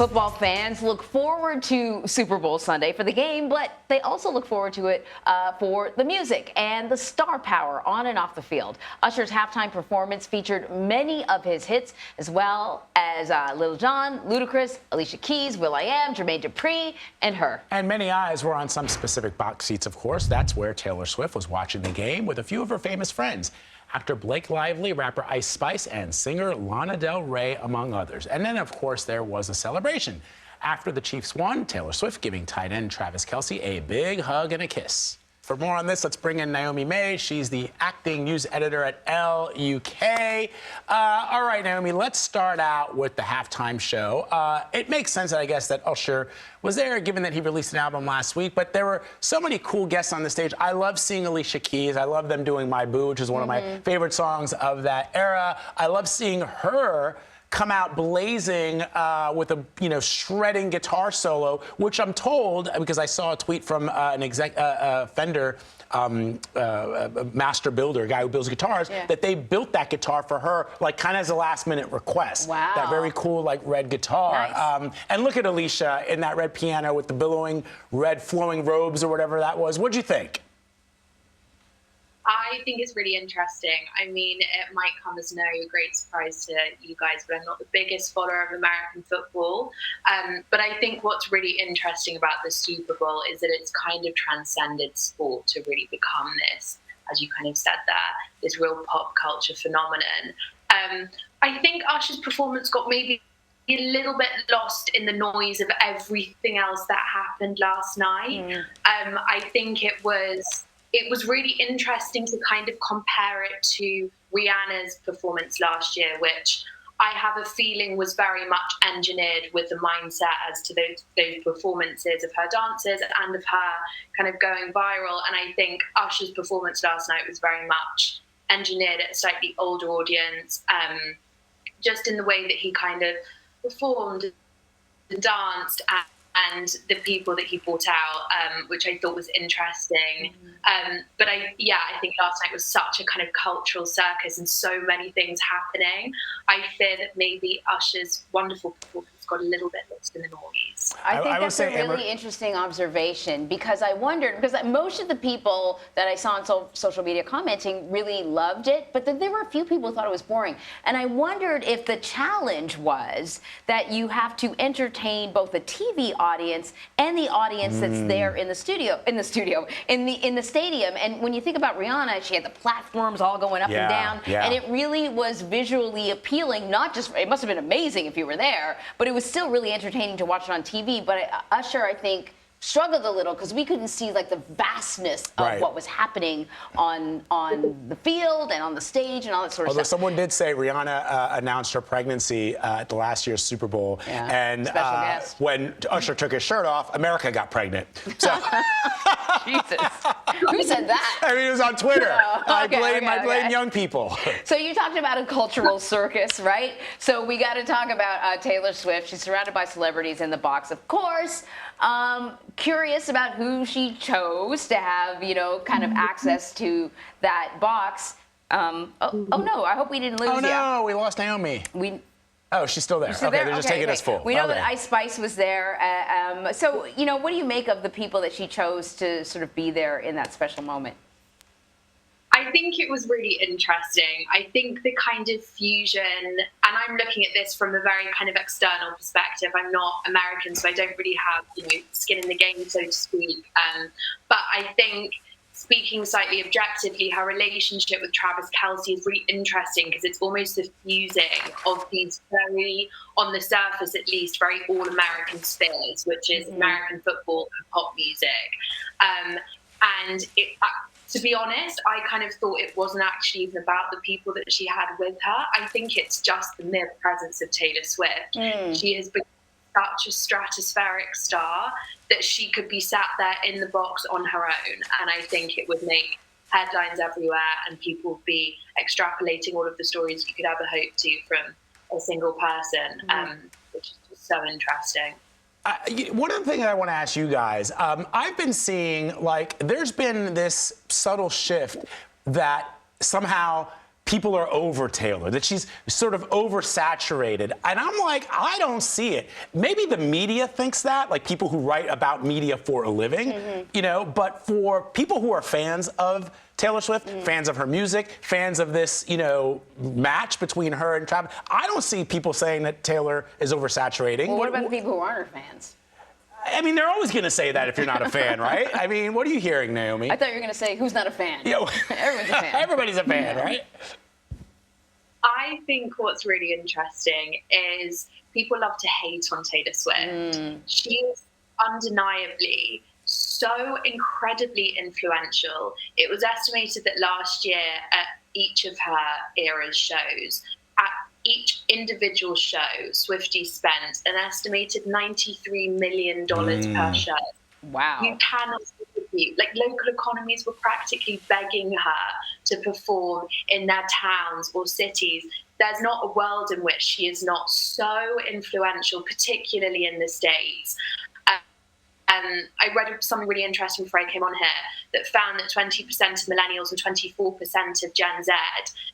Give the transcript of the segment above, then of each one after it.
Football fans look forward to Super Bowl Sunday for the game, but they also look forward to it for the music and the star power on and off the field. Usher's halftime performance featured many of his hits, as well as Lil Jon, Ludacris, Alicia Keys, will.i.am, Jermaine Dupri, and her. And many eyes were on some specific box seats, of course. That's where Taylor Swift was watching the game with a few of her famous friends. Actor Blake Lively, rapper Ice Spice, and singer Lana Del Rey, among others. And then, of course, there was a celebration. After the Chiefs won, Taylor Swift giving tight end Travis Kelce a big hug and a kiss. For more on this, let's bring in Naomi May. She's the acting news editor at Elle UK. All right, Naomi, let's start out with the halftime show. It makes sense, I guess, that Usher was there, given that he released an album last week. But there were so many cool guests on the stage. I love seeing Alicia Keys. I love them doing My Boo, which is one of my favorite songs of that era. I love seeing her come out blazing with a shredding guitar solo, which I'm told, because I saw a tweet from an Fender master builder, a guy who builds guitars, that they built that guitar for her, like kind of as a last-minute request. Wow. That very cool, like, red guitar. Nice. And look at Alicia in that red piano with the billowing red flowing robes or whatever that was. What'd you think? I think it's really interesting. I mean, it might come as no great surprise to you guys, but I'm not the biggest follower of American football. But I think what's really interesting about the Super Bowl is that it's kind of transcended sport to really become this, as you kind of said there, this real pop culture phenomenon. I think Usher's performance got maybe a little bit lost in the noise of everything else that happened last night. I think it was really interesting to kind of compare it to Rihanna's performance last year, which I have a feeling was very much engineered with the mindset as to those performances of her dances and of her kind of going viral. And I think Usher's performance last night was very much engineered at a slightly older audience, just in the way that he kind of performed and danced and the people that he brought out, which I thought was interesting. But I think last night was such a kind of cultural circus and so many things happening. I fear that maybe Usher's wonderful performance got a little bit lost in the noise. I think that's a really interesting observation, because I wondered, because most of the people that I saw on social media commenting really loved it, but then there were a few people who thought it was boring. And I wondered if the challenge was that you have to entertain both the TV audience and the audience that's there in the stadium. And when you think about Rihanna, she had the platforms all going up and down, and it really was visually appealing. Not just, it must have been amazing if you were there, but it was still really entertaining to watch it on TV. But Usher, I think, struggled a little because we couldn't see like the vastness of what was happening on the field and on the stage and all that sort of stuff. Although someone did say Rihanna announced her pregnancy at the last year's Super Bowl, and when Usher took his shirt off, America got pregnant. So Jesus, who said that? I mean, it was on Twitter. I blame young people. So you talked about a cultural circus, right? So we got to talk about Taylor Swift. She's surrounded by celebrities in the box, of course. Curious about who she chose to have, kind of access to that box. Oh no, I hope we didn't lose you. Oh no, we lost Naomi. Oh, she's still there. Okay, they're just taking us full. We know that Ice Spice was there. So, what do you make of the people that she chose to sort of be there in that special moment? I think it was really interesting. I think the kind of fusion, and I'm looking at this from a very kind of external perspective. I'm not American, so I don't really have skin in the game, so to speak. But I think, speaking slightly objectively, her relationship with Travis Kelce is really interesting because it's almost the fusing of these very, on the surface at least, very all-American spheres, which is American football and pop music. To be honest, I kind of thought it wasn't actually even about the people that she had with her. I think it's just the mere presence of Taylor Swift. She has become such a stratospheric star that she could be sat there in the box on her own. And I think it would make headlines everywhere and people would be extrapolating all of the stories you could ever hope to from a single person, which is just so interesting. One of the things I want to ask you guys, I've been seeing, there's been this subtle shift that somehow people are over Taylor, that she's sort of oversaturated. And I'm like, I don't see it. Maybe the media thinks that, like people who write about media for a living, you know, but for people who are fans of Taylor Swift, fans of her music, fans of this, you know, match between her and Travis, I don't see people saying that Taylor is oversaturating. Well, what about the people who aren't her fans? I mean, they're always going to say that if you're not a fan, right? I mean, what are you hearing, Naomi? I thought you were going to say, who's not a fan? You know, everyone's a fan. Everybody's a fan, right? I think what's really interesting is people love to hate on Taylor Swift. She's undeniably so incredibly influential. It was estimated that last year at each of her era's shows, at each individual show, Swiftie spent an estimated $93 million per show. Wow. You cannot dispute. Like, local economies were practically begging her to perform in their towns or cities. There's not a world in which she is not so influential, particularly in the States. And I read something really interesting before I came on here that found that 20% of millennials and 24% of Gen Z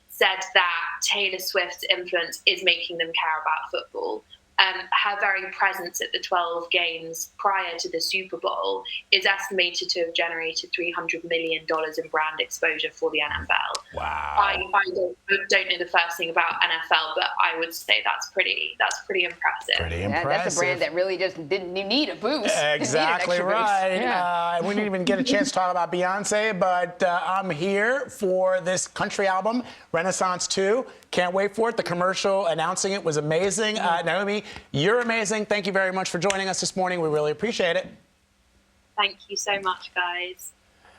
said that Taylor Swift's influence is making them care about football. Her very presence at the 12 games prior to the Super Bowl is estimated to have generated $300 million in brand exposure for the NFL. Wow. I don't know the first thing about NFL, but I would say that's pretty impressive. Pretty impressive. That's a brand that really just didn't need a boost. Exactly right. Yeah. We didn't even get a chance to talk about Beyonce, but I'm here for this country album, Renaissance 2. Can't wait for it. The commercial announcing it was amazing. Naomi, you're amazing. Thank you very much for joining us this morning. We really appreciate it. Thank you so much, guys.